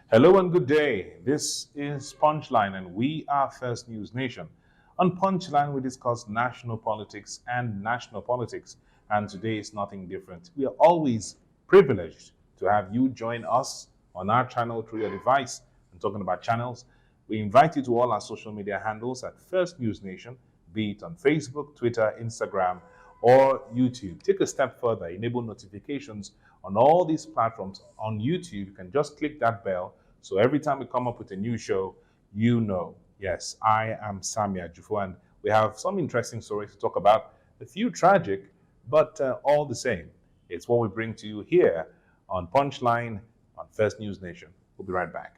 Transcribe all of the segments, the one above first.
Hello and good day. This is Punchline, and we are First News Nation. On Punchline, we discuss national politics and national politics, and today is nothing different. We are always privileged to have you join us on our channel through your device. And talking about channels, we invite you to all our social media handles at First News Nation, be it on Facebook, Twitter, Instagram, or YouTube. Take a step further, enable notifications on all these platforms. On YouTube, you can just click that bell so every time we come up with a new show, you know. Yes, I am Samia Jufo, and we have some interesting stories to talk about. A few tragic, but all the same. It's what we bring to you here on Punchline on First News Nation. We'll be right back.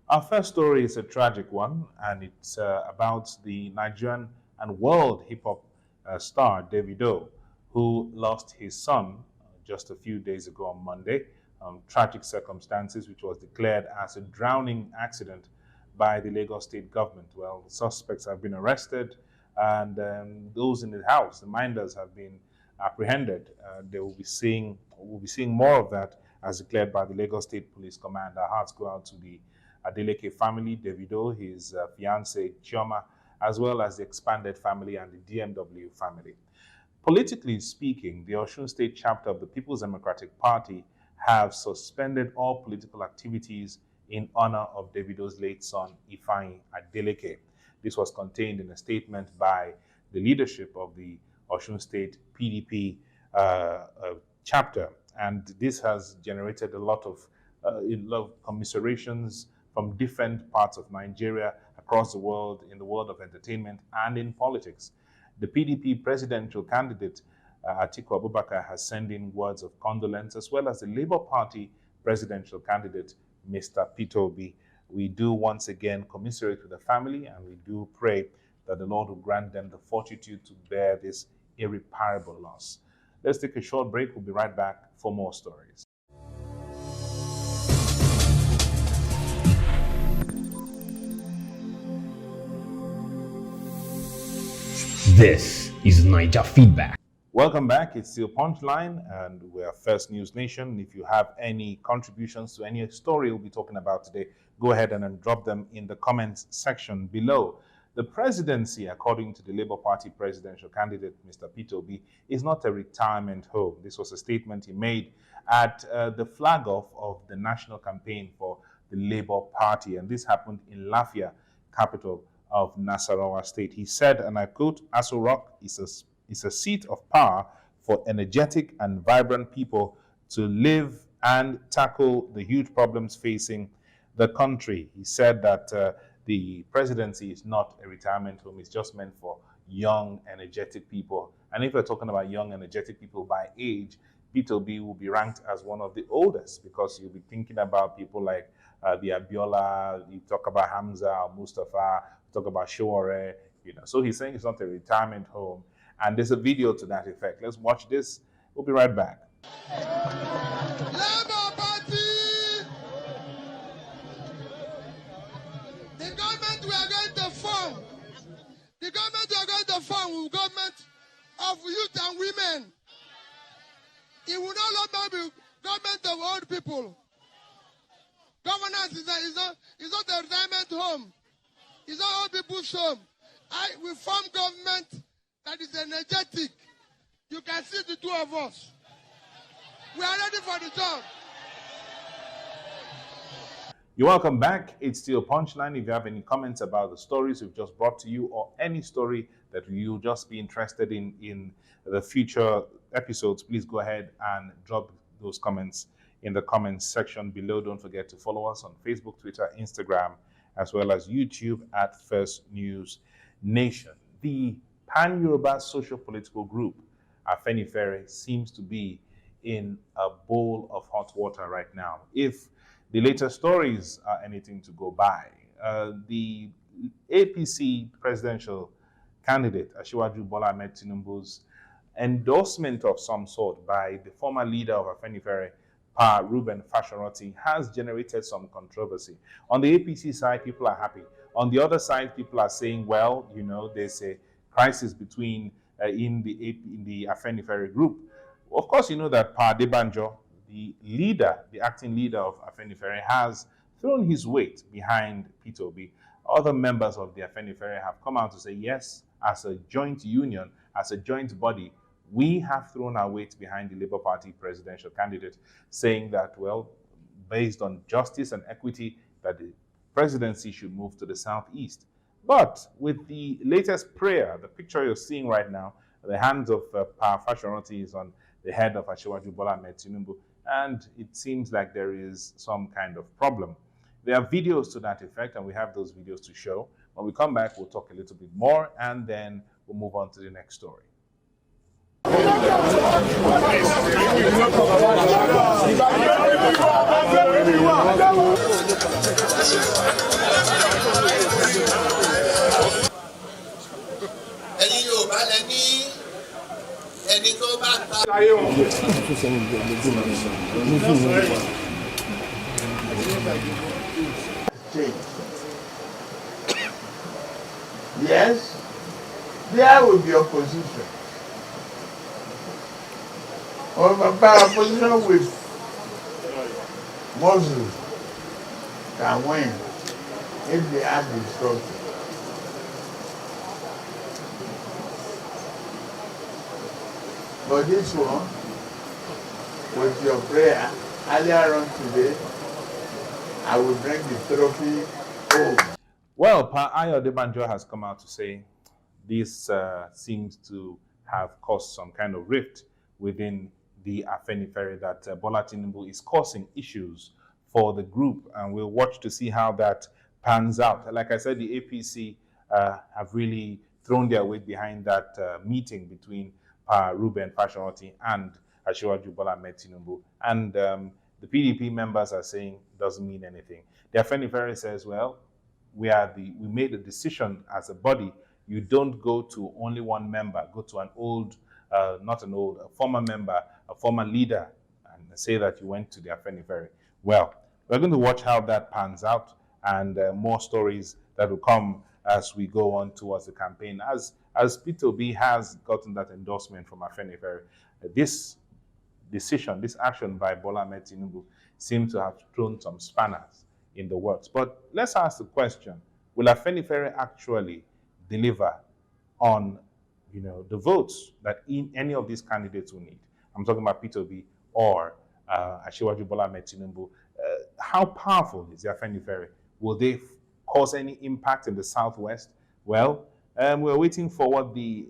Our first story is a tragic one, and it's about the Nigerian and world hip hop star Davido, who lost his son just a few days ago on Monday. Tragic circumstances, which was declared as a drowning accident by the Lagos state government. Well, suspects have been arrested, and those in the house, the minders, have been apprehended. They will be seeing, we'll be seeing more of that as declared by the Lagos State Police Command. Our hearts go out to the Adeleke family, Davido, his fiancée Chioma, as well as the expanded family and the DMW family. Politically speaking, the Osun State chapter of the People's Democratic Party have suspended all political activities in honor of Davido's late son, Ifeanyi Adeleke. This was contained in a statement by the leadership of the Osun State PDP chapter, and this has generated a lot of commiserations from different parts of Nigeria, across the world, in the world of entertainment and in politics. The PDP presidential candidate, Atiku Abubakar, has sent in words of condolence, as well as the Labour Party presidential candidate, Mr. Peter Obi. We do once again commiserate with the family, and we do pray that the Lord will grant them the fortitude to bear this irreparable loss. Let's take a short break. We'll be right back for more stories. This is Niger Feedback. Welcome back. It's still Punchline, and we're First News Nation. If you have any contributions to any story we'll be talking about today, go ahead and then drop them in the comments section below. The presidency, according to the Labour Party presidential candidate, Mr. Peter Obi, is not a retirement home. This was a statement he made at the flag off of the national campaign for the Labour Party, and this happened in Lafia, capital of Nasarawa State. He said, and I quote, "Aso Rock is a seat of power for energetic and vibrant people to live and tackle the huge problems facing the country." He said that the presidency is not a retirement home. It's just meant for young, energetic people. And if we're talking about young, energetic people by age, Peter Obi will be ranked as one of the oldest, because you'll be thinking about people like the Abiola, you talk about Hamza or Mustafa, talk about Showore, So he's saying it's not a retirement home. And there's a video to that effect. Let's watch this. We'll be right back. Labour Party! The government we are going to form, the government we are going to form will be government of youth and women. It will no longer be government of old people. Governance is not a retirement home. It's not old people's home. We form government that is energetic. You can see the two of us. We are ready for the job. You're welcome back. It's still Punchline. If you have any comments about the stories we've just brought to you, or any story that you'll just be interested in the future episodes, please go ahead and drop those comments in the comments section below. Don't forget to follow us on Facebook, Twitter, Instagram, as well as YouTube at First News Nation. The Pan-Yoruba social political group, Afenifere, seems to be in a bowl of hot water right now. If the latest stories are anything to go by. The APC presidential candidate, Asiwaju Bola Ahmed Tinubu's endorsement of some sort by the former leader of Afenifere, Pa Fasoranti, has generated some controversy. On the APC side, people are happy. On the other side, people are saying, well, you know, there's a crisis between in the Afenifere group. Of course, you know that Pa Adebanjo, the leader, the acting leader of Afenifere, has thrown his weight behind Peter Obi. Other members of the Afenifere have come out to say, yes, as a joint union, as a joint body, we have thrown our weight behind the Labour Party presidential candidate, saying that, well, based on justice and equity, that the presidency should move to the southeast. But with the latest prayer, the picture you're seeing right now, the hands of Pa Fasoranti is on the head of Asiwaju Bola Ahmed Tinubu, and it seems like there is some kind of problem. There are videos to that effect, and we have those videos to show. When we come back, we'll talk a little bit more, and then we'll move on to the next story. Yes, there will be opposition. Or by opposition with Muslims can win if they are the structure. But this one, with your prayer earlier on today, I will bring the trophy home. Well, Pa Ayo Adebanjo has come out to say this seems to have caused some kind of rift within the Afenifere, that Bola Tinubu is causing issues for the group, and we'll watch to see how that pans out. Like I said, the APC have really thrown their weight behind that meeting between Pa Fasoranti and Asiwaju Bola Ahmed Tinubu, and the PDP members are saying doesn't mean anything. The Afenifere says, well, we made a decision as a body. You don't go to only one member, go to a former member, a former leader, and say that you went to the Afenifere. Well, we're going to watch how that pans out, and more stories that will come as we go on towards the campaign. As Peter Obi has gotten that endorsement from Afenifere, this decision, this action by Bola Ahmed Tinubu seems to have thrown some spanners in the works. But let's ask the question, will Afenifere actually deliver on, you know, the votes that any of these candidates will need? I'm talking about Peter Obi or Asiwaju Bola Ahmed Tinubu. How powerful is the Afenifere? Will they cause any impact in the southwest? Well, we're waiting for what the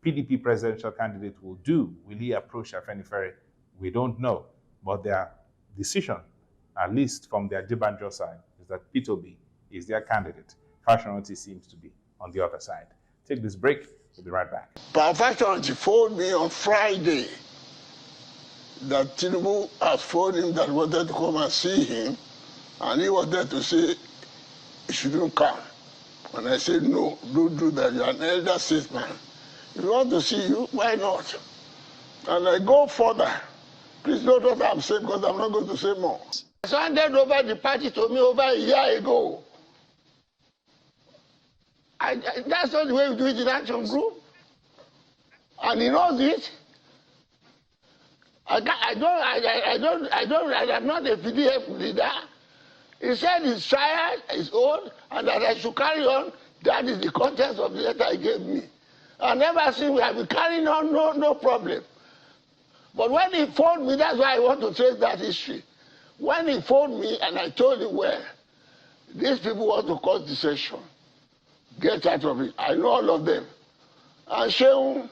PDP presidential candidate will do. Will he approach Afenifere? We don't know. But their decision, at least from the Adebanjo side, is that Peter Obi is their candidate. Fasoranti seems to be on the other side. Take this break. We'll be right back. Pa Fasoranti phoned me on Friday that Tinubu had phoned him that wanted to come and see him, and he was there to say he shouldn't come. And I said, no, don't do that. You're an elder statesman. If you want to see you, why not? And I go further. Please note what I'm saying, because I'm not going to say more. So handed over the party to me over a year ago. That's not the way we do it in Action Group. And he knows it. I'm not a PDF leader. He said he's tired, he's old, and that I should carry on. That is the context of the letter he gave me. And ever since we have been carrying on, no problem. But when he phoned me, that's why I want to trace that history. When he phoned me and I told him, well, these people want to cause dissension. Get out of it. I know all of them. And Shehu,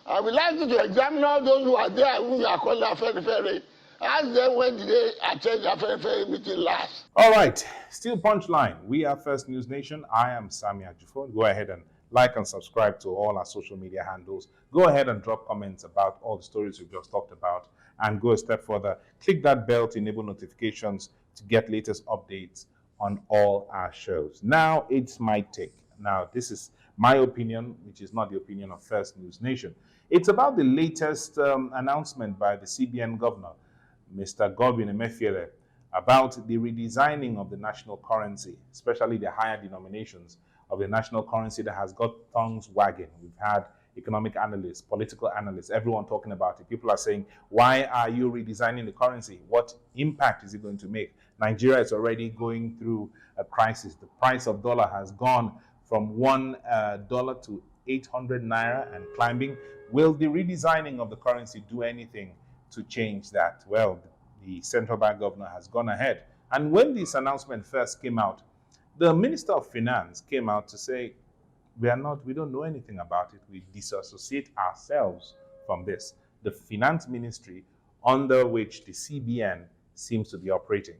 I would like you to examine all those who are there, who you are calling Afenifere. Ask them when did they attend the Afenifere meeting last. All right, still punchline. We are First News Nation. I am Sami Ajufo. Go ahead and like and subscribe to all our social media handles. Go ahead and drop comments about all the stories we've just talked about, and go a step further. Click that bell to enable notifications to get latest updates on all our shows. Now it's my take. Now, this is my opinion, which is not the opinion of First News Nation. It's about the latest announcement by the CBN governor, Mr. Godwin Emefiele, about the redesigning of the national currency, especially the higher denominations of the national currency that has got tongues wagging. We've had economic analysts, political analysts, everyone talking about it. People are saying, why are you redesigning the currency? What impact is it going to make? Nigeria is already going through a crisis. The price of dollar has gone from $1 to 800 naira and climbing. Will the redesigning of the currency do anything to change that? Well, the central bank governor has gone ahead. And when this announcement first came out, the Minister of Finance came out to say, we don't know anything about it. We disassociate ourselves from this. The Finance Ministry, under which the CBN seems to be operating,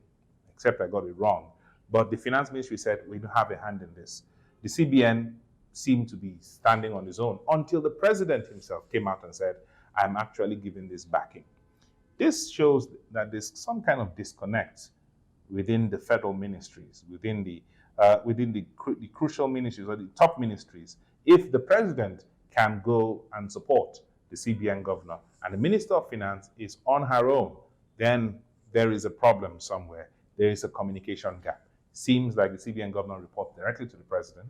except I got it wrong. But the Finance Ministry said, we don't have a hand in this. The CBN seemed to be standing on its own until the president himself came out and said, I'm actually giving this backing. This shows that there's some kind of disconnect within the federal ministries, within the crucial ministries or the top ministries. If the president can go and support the CBN governor and the Minister of Finance is on her own, then there is a problem somewhere. There is a communication gap. Seems like the CBN governor reports directly to the president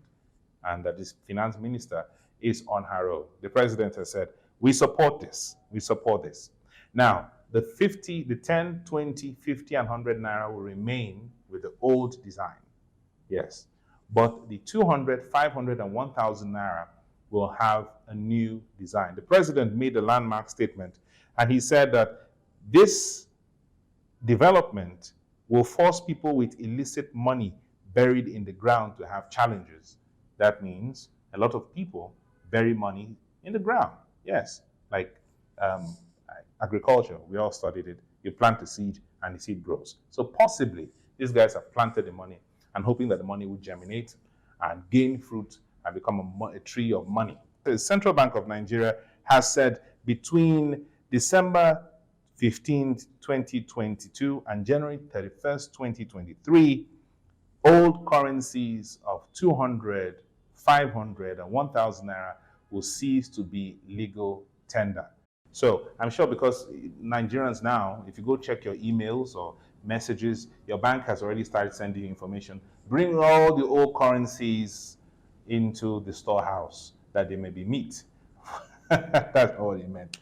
and that this finance minister is on her own. The president has said, we support this. We support this. Now, the 10, 20, 50, and 100 naira will remain with the old design. Yes. But the 200, 500, and 1,000 naira will have a new design. The president made a landmark statement, and he said that this development will force people with illicit money buried in the ground to have challenges. That means a lot of people bury money in the ground. Yes, like agriculture, we all studied it. You plant a seed and the seed grows. So possibly these guys have planted the money and hoping that the money would germinate and gain fruit and become a tree of money. The Central Bank of Nigeria has said between December 15th, 2022 and January 31st, 2023, old currencies of 200, 500, and 1,000 naira will cease to be legal tender. So I'm sure because Nigerians now, if you go check your emails or messages, your bank has already started sending you information. Bring all the old currencies into the storehouse that they may be meat. That's all he meant.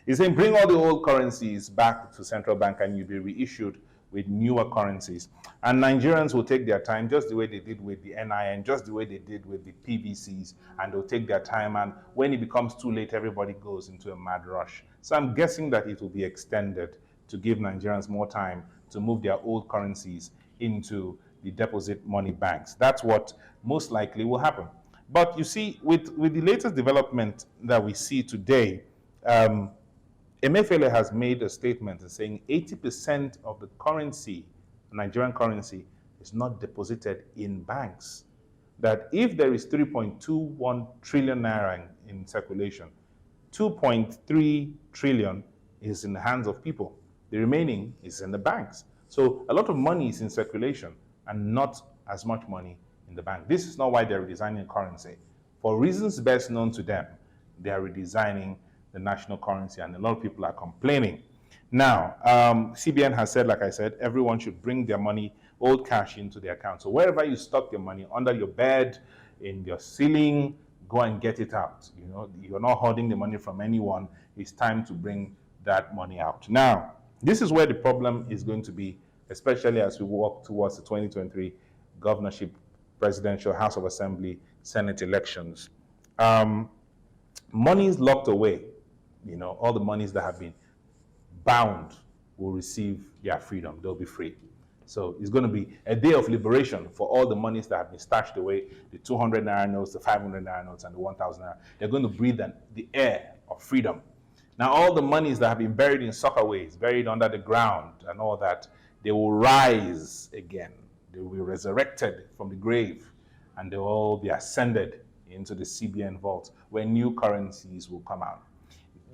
He's saying bring all the old currencies back to central bank and you'll be reissued with newer currencies. And Nigerians will take their time, just the way they did with the NIN, just the way they did with the PVCs, and they'll take their time. And when it becomes too late, everybody goes into a mad rush. So I'm guessing that it will be extended to give Nigerians more time to move their old currencies into the deposit money banks. That's what most likely will happen. But you see, with the latest development that we see today, Emefiele has made a statement saying 80% of the currency, Nigerian currency, is not deposited in banks. That if there is 3.21 trillion naira in circulation, 2.3 trillion is in the hands of people. The remaining is in the banks. So a lot of money is in circulation and not as much money in the bank. This is not why they're redesigning currency. For reasons best known to them, they are redesigning the national currency, and a lot of people are complaining. Now, CBN has said, like I said, everyone should bring their money, old cash, into their account. So wherever you stock your money, under your bed, in your ceiling, go and get it out. You know, you're not hoarding the money from anyone. It's time to bring that money out. Now, this is where the problem is going to be, especially as we walk towards the 2023 governorship, presidential, House of Assembly, Senate elections. Money is locked away. You know, all the monies that have been bound will receive their freedom. They'll be free. So it's going to be a day of liberation for all the monies that have been stashed away, the 200 naira notes, the 500 naira notes, and the 1,000 naira. They're going to breathe the air of freedom. Now, all the monies that have been buried in soccerways, buried under the ground and all that, they will rise again. They will be resurrected from the grave, and they will all be ascended into the CBN vault, where new currencies will come out.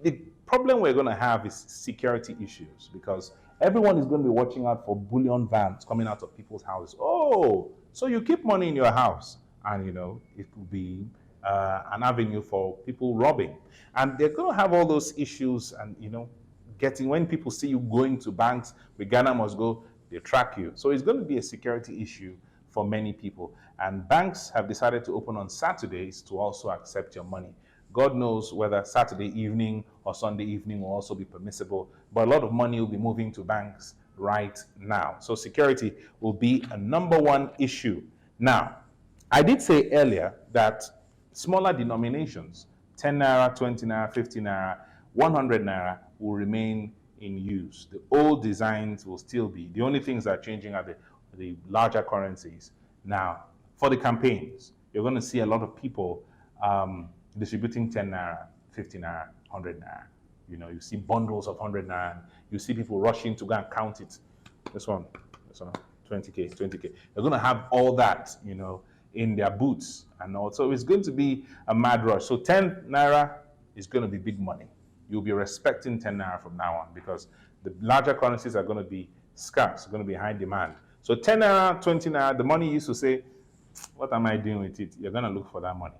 The problem we're going to have is security issues, because everyone is going to be watching out for bullion vans coming out of people's houses. Oh, so you keep money in your house, and you know it will be an avenue for people robbing, and they're going to have all those issues. And you know, getting, when people see you going to banks with Ghana must go, they track you. So it's going to be a security issue for many people. And banks have decided to open on Saturdays to also accept your money. God knows whether Saturday evening or Sunday evening will also be permissible, but a lot of money will be moving to banks right now. So security will be a number one issue. Now, I did say earlier that smaller denominations, 10 naira, 20 naira, 50 naira, 100 naira, will remain in use. The old designs will still be. The only things that are changing are the larger currencies. Now, for the campaigns, you're going to see a lot of people distributing 10 naira, 50 naira, 100 naira. You know, you see bundles of 100 naira. You see people rushing to go and count it. This one, 20K, 20K. They're going to have all that, you know, in their boots. And also it's going to be a mad rush. So 10 naira is going to be big money. You'll be respecting 10 naira from now on, because the larger currencies are going to be scarce, going to be high demand. So 10 naira, 20 naira, the money you used to say, what am I doing with it? You're going to look for that money.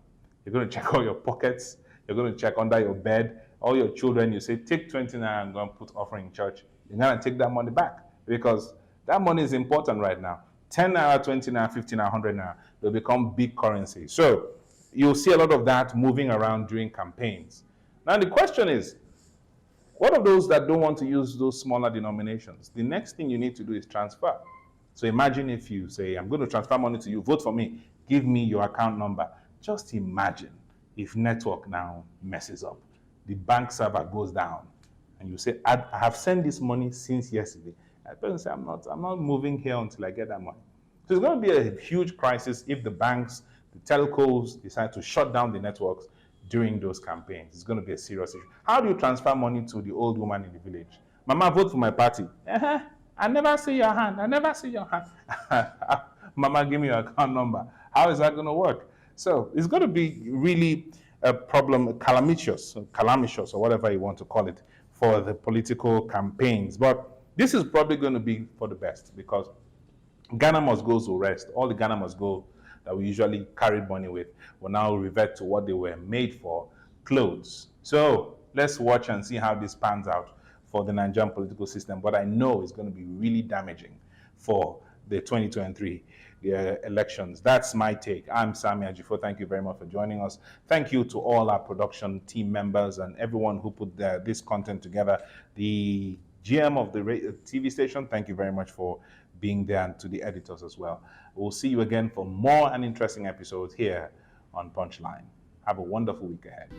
You're going to check all your pockets. You're going to check under your bed. All your children, you say, take 20 naira and go and put offering in church. You're going to take that money back, because that money is important right now. 10 naira, 20 naira, 50 naira, 100 naira, they'll become big currency. So you'll see a lot of that moving around during campaigns. Now the question is, what of those that don't want to use those smaller denominations? The next thing you need to do is transfer. So imagine if you say, I'm going to transfer money to you, vote for me, give me your account number. Just imagine if network now messes up, the bank server goes down, and you say, I have sent this money since yesterday. And the person say, I'm not moving here until I get that money. So it's going to be a huge crisis if the banks, the telcos decide to shut down the networks during those campaigns. It's going to be a serious issue. How do you transfer money to the old woman in the village? Mama, vote for my party. I never see your hand. I never see your hand. Mama, give me your account number. How is that going to work? So it's going to be really a problem, calamitous, or whatever you want to call it, for the political campaigns. But this is probably going to be for the best, because Ghana must go to rest. All the Ghana must go that we usually carried money with will now revert to what they were made for, clothes. So let's watch and see how this pans out for the Nigerian political system. But I know it's going to be really damaging for the 2023 elections. That's my take. I'm Sami Ajifo. Thank you very much for joining us. Thank you to all our production team members and everyone who put this content together. The GM of the TV station, thank you very much for being there, and to the editors as well. We'll see you again for more and interesting episodes here on Punchline. Have a wonderful week ahead.